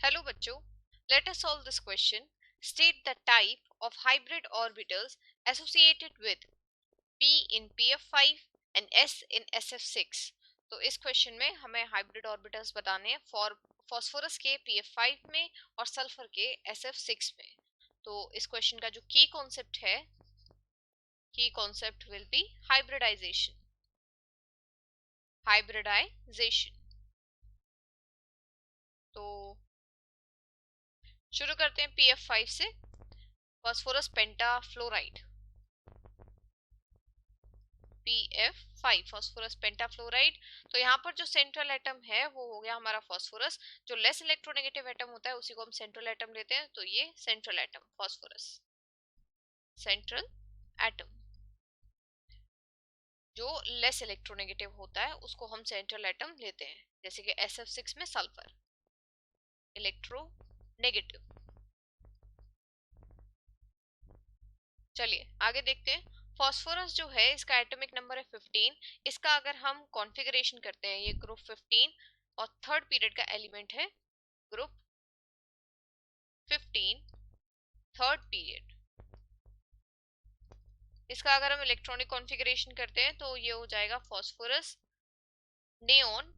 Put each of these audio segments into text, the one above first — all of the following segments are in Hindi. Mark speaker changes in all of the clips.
Speaker 1: Hello बच्चों, let us solve this question. State the type of hybrid orbitals associated with P in PF5 and S in SF6. तो इस क्वेश्चन में हमें हाइब्रिड ऑर्बिटल्स बताने हैं फॉर फॉस्फोरस के PF5 में और सल्फर के SF6 में. तो इस क्वेश्चन का जो की कॉन्सेप्ट विल बी हाइब्रिडाइजेशन. तो शुरू करते हैं PF5 से. Phosphorus pentafluoride PF5 phosphorus pentafluoride. तो यहाँ पर जो सेंट्रल एटम है वो हो गया हमारा फॉस्फोरस. जो लेस इलेक्ट्रोनेगेटिव एटम होता है उसी को हम सेंट्रल एटम लेते हैं. तो ये central atom phosphorus. Central atom जो लेस इलेक्ट्रोनेगेटिव होता है उसको हम सेंट्रल एटम लेते हैं. जैसे कि SF6 में सल्फर इलेक्ट्रोनेगेटिव. चलिए आगे देखते हैं. फॉस्फोरस जो है इसका एटॉमिक नंबर है 15. इसका अगर हम कॉन्फ़िगरेशन करते हैं ये ग्रुप 15 और थर्ड पीरियड का एलिमेंट है ग्रुप 15 थर्ड पीरियड. इसका अगर हम इलेक्ट्रॉनिक कॉन्फ़िगरेशन करते हैं तो ये हो जाएगा phosphorus neon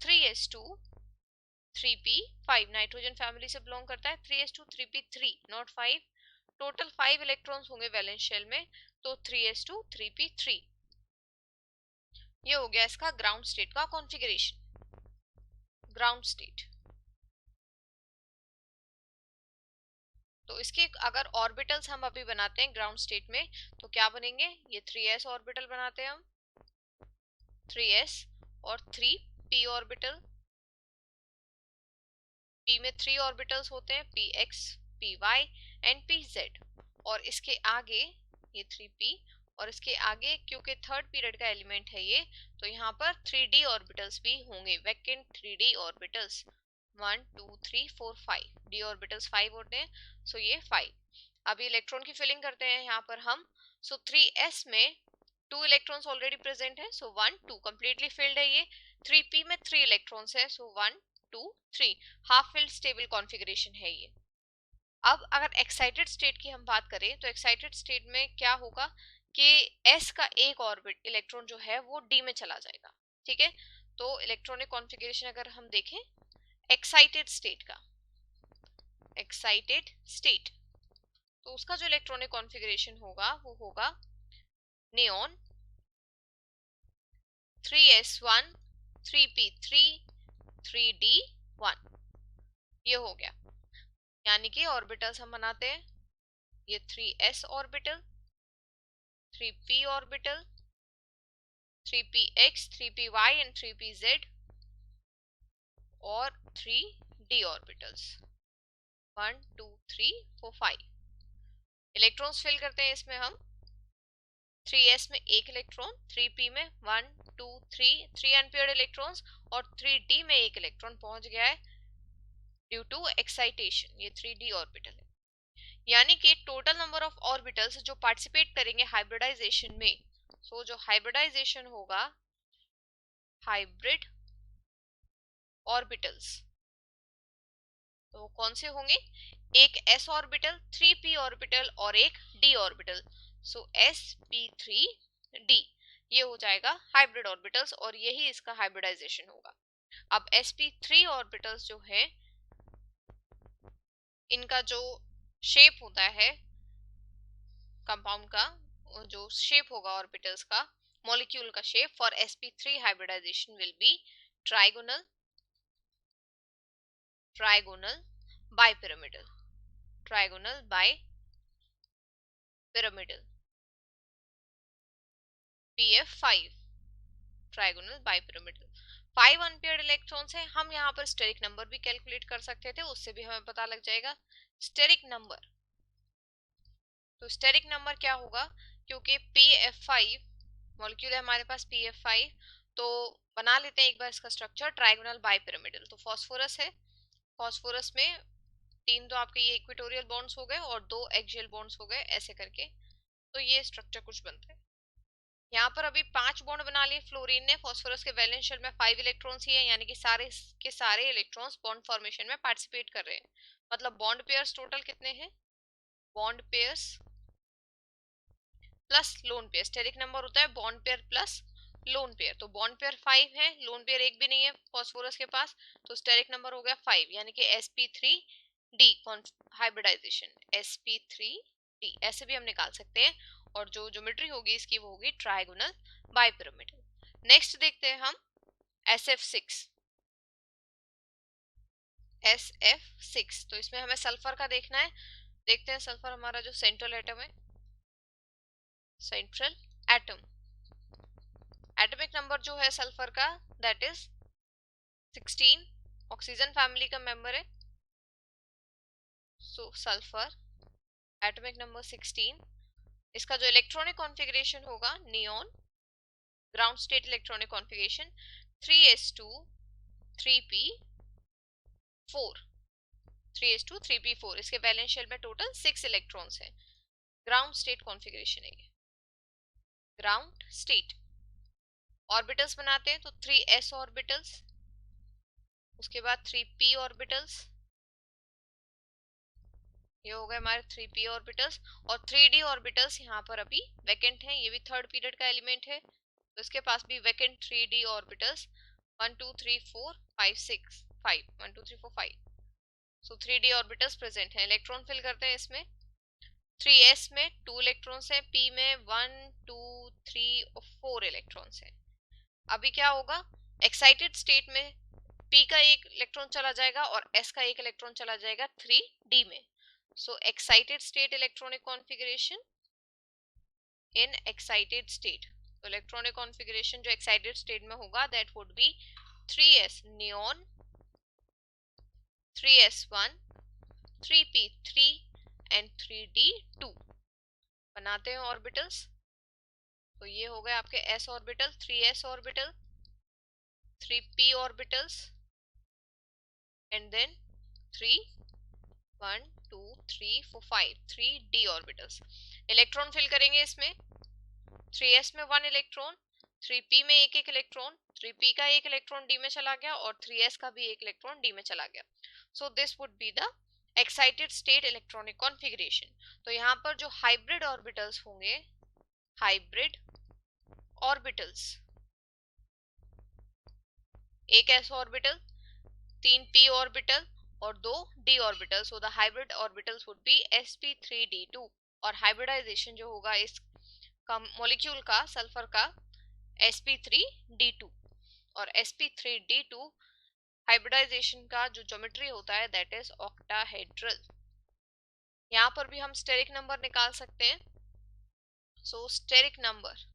Speaker 1: 3s2 3p5. Nitrogen family से बिलोंग करता है. 3s2 3p3 not 5. Total 5 electrons होंगे वैलेंस शेल में. तो 3s2 3p3. ये हो गया इसका ग्राउंड स्टेट का कॉन्फ़िगरेशन. Ground state. तो इसके अगर ऑर्बिटल्स हम अभी बनाते हैं ग्राउंड स्टेट में तो क्या बनेंगे. ये 3s ऑर्बिटल बनाते हैं हम. 3s और 3p ऑर्बिटल. p में 3 ऑर्बिटल्स होते हैं px py एंड pz. और इसके आगे ये 3p और इसके आगे क्योंकि थर्ड पीरियड का एलिमेंट है ये तो यहाँ पर 3d ऑर्बिटल्स भी होंगे. Vacant 3d orbitals 1 2 3 4 5. d orbitals 5 होते हैं. सो ये 5. अभी इलेक्ट्रॉन की फिलिंग करते हैं यहाँ पर हम. सो 3s में 2 इलेक्ट्रॉन्स ऑलरेडी प्रेजेंट है. सो 1 2 कंप्लीटली फिल्ड है ये. 3p में 3 इलेक्ट्रॉन्स है. सो 1 2 3 हाफ फिल्ड स्टेबल कॉन्फ़िगरेशन है ये. अब अगर एक्साइटेड स्टेट की हम बात करें तो एक्साइटेड स्टेट में क्या होगा कि s का एक ऑर्बिट इलेक्ट्रॉन जो है वो d में चला जाएगा. ठीक है. तो इलेक्ट्रॉनिक कॉन्फ़िगरेशन अगर हम देखें एक्साइटेड स्टेट का. एक्साइटेड स्टेट तो उसका जो इलेक्ट्रॉनिक कॉन्फ़िगरेशन होगा वो होगा नियोन 3s1 3p3 3d1. ये हो गया. यानी कि ऑर्बिटल्स हम बनाते हैं. ये 3s orbital 3p orbital 3px 3py and 3pz और 3d ऑर्बिटल्स 1 2 3 4 5. इलेक्ट्रॉन्स फिल करते हैं इसमें हम. 3s में एक इलेक्ट्रॉन. 3p में 1 2 3 अनपेयर्ड इलेक्ट्रॉन्स और 3d में एक इलेक्ट्रॉन पहुंच गया है ड्यू टू एक्साइटेशन. ये 3d ऑर्बिटल है. यानी कि टोटल नंबर ऑफ ऑर्बिटल्स जो पार्टिसिपेट करेंगे हाइब्रिडाइजेशन में. सो जो हाइब्रिडाइजेशन होगा हाइब्रिड ऑर्बिटल्स तो कौन से होंगे. एक s ऑर्बिटल 3p ऑर्बिटल और एक d ऑर्बिटल. सो sp3d ये हो जाएगा हाइब्रिड ऑर्बिटल्स और यही इसका हाइब्रिडाइजेशन होगा. अब sp3 ऑर्बिटल्स जो है इनका जो शेप होता है कंपाउंड का जो शेप होगा ऑर्बिटल्स का मॉलिक्यूल का shape for sp3 hybridisation will be trigonal bipyramidal. Trigonal bipyramidal PF5 trigonal bipyramidal. 5 unpaired electrons हैं. हम यहाँ पर स्टेरिक नंबर भी कैलकुलेट कर सकते थे. उससे भी हमें पता लग जाएगा स्टेरिक नंबर. तो स्टेरिक नंबर क्या होगा क्योंकि PF5 मॉलिक्यूल है हमारे पास PF5 तो बना लेते हैं एक बार इसका स्ट्रक्चर. ट्राइगोनल बाइपिरामिडल तो फॉस्फोरस है. फॉस्फोरस में 3 तो आपके ये इक्वेटोरियल बॉन्ड्स हो गए और 2 एक्सियल बॉन्ड्स हो गए ऐसे करके. तो ये स्ट्रक्चर कुछ बनता है. यहाँ पर अभी 5 बॉन्ड बना लिए फ्लोरीन ने, फास्फोरस के वैलेंस शेल में 5 इलेक्ट्रॉन्स ही है, यानी कि सारे के सारे इलेक्ट्रॉन्स बॉन्ड फॉर्मेशन में पार्टिसिपेट कर रहे हैं। मतलब बॉन्ड पेयर्स टोटल कितने हैं, bond pairs plus lone pair, steric number होता है bond pair plus lone pair, तो बॉन्ड पेयर 5 है, लोन पेयर एक भी नहीं है फास्फोरस के पास, तो स्टेरिक नंबर हो गया 5, यानी कि sp3d हाइब्रिडाइजेशन, sp3d ऐसे भी हम निकाल सकते हैं। और जो ज्योमेट्री होगी इसकी वो होगी ट्रायगोनल बाइपिरामिडल। नेक्स्ट देखते हैं हम sf6, sf6, तो इसमें हमें सल्फर का देखना है। देखते हैं सल्फर हमारा जो सेंट्रल एटम है, सेंट्रल एटम, एटॉमिक नंबर जो है सल्फर का दैट इज 16, ऑक्सीजन फैमिली का मेंबर है, सो सल्फर एटॉमिक नंबर 16। इसका जो इलेक्ट्रॉनिक कॉन्फ़िगरेशन होगा neon, ground state electronic configuration 3s2 3p4, 3s2 3p4, इसके वैलेंस शेल में टोटल 6 इलेक्ट्रॉन्स हैं। ग्राउंड स्टेट कॉन्फ़िगरेशन है ये, ग्राउंड स्टेट। ऑर्बिटल्स बनाते हैं तो 3s ऑर्बिटल्स, उसके बाद 3p ऑर्बिटल्स, ये हो गए हमारे 3p ऑर्बिटल्स, और 3d ऑर्बिटल्स यहाँ पर अभी वैकेंट हैं, ये भी थर्ड पीरियड का एलिमेंट है, तो इसके पास भी वैकेंट 3d ऑर्बिटल्स 1 2 3 4 5 6 5 1 2 3 4 5, सो 3d ऑर्बिटल्स प्रेजेंट हैं। इलेक्ट्रॉन फिल करते हैं इसमें, 3s में 2 इलेक्ट्रॉन्स हैं, p में 1 2 3 और 4 इलेक्ट्रॉन्स हैं। अभी क्या होगा, एक्साइटेड स्टेट में p का एक इलेक्ट्रॉन चला जाएगा और s का एक इलेक्ट्रॉन चला जाएगा 3d में, so excited state electronic configuration in excited state, तो इलेक्ट्रॉनिक कॉन्फ़िगरेशन जो एक्साइटेड स्टेट में होगा that would be 3s neon, 3s1 3p3 and 3d2। बनाते हैं ऑर्बिटल्स, तो ये हो गए आपके s orbital, 3s orbital, 3p orbitals and then 3 1 2 3 4 5 3d orbitals. Electron fill करेंगे इसमें, 3s में 1 इलेक्ट्रॉन, 3p में एक इलेक्ट्रॉन, 3p का एक इलेक्ट्रॉन d में चला गया और 3s का भी एक इलेक्ट्रॉन d में चला गया, so this would be the excited state electronic configuration. तो यहाँ पर जो हाइब्रिड ऑर्बिटल्स होंगे, हाइब्रिड ऑर्बिटल्स, एक s ऑर्बिटल, 3 p ऑर्बिटल और 2 d orbital, so the hybrid orbitals would be sp3d2, और हाइब्रिडाइजेशन जो होगा इस मॉलिक्यूल का सल्फर का sp3d2, और sp3d2 हाइब्रिडाइजेशन का जो ज्योमेट्री होता है दैट इज ऑक्टाहेड्रल। यहाँ पर भी हम स्टेरिक नंबर निकाल सकते हैं, so steric number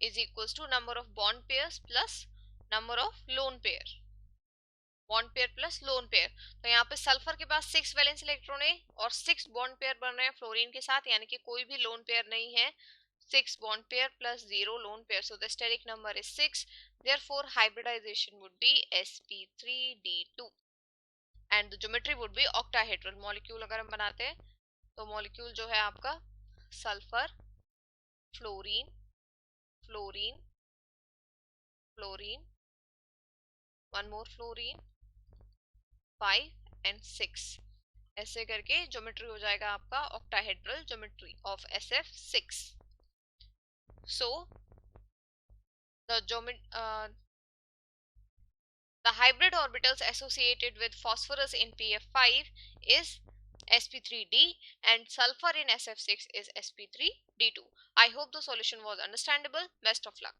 Speaker 1: is equals to number of bond pairs plus number of lone pair, bond pair plus lone pair. तो यहाँ पे सल्फर के पास 6 वैलेंस इलेक्ट्रॉन है और 6 बॉन्ड पेयर बन रहे हैं फ्लोरीन के साथ, यानी कि कोई भी लोन पेयर नहीं है, 6 bond pair plus 0 lone pair, so the steric number is 6, therefore hybridization would be sp3d2 and the geometry would be octahedral। Molecule अगर हम बनाते हैं तो मॉलिक्यूल जो है आपका sulphur, fluorine, fluorine, fluorine, one more fluorine, 5 and 6, ऐसे करके ज्योमेट्री हो जाएगा आपका octahedral geometry of SF6। So the hybrid orbitals associated with phosphorus in PF5 is sp3d and sulfur in SF6 is sp3d2। I hope the solution was understandable. Best of luck.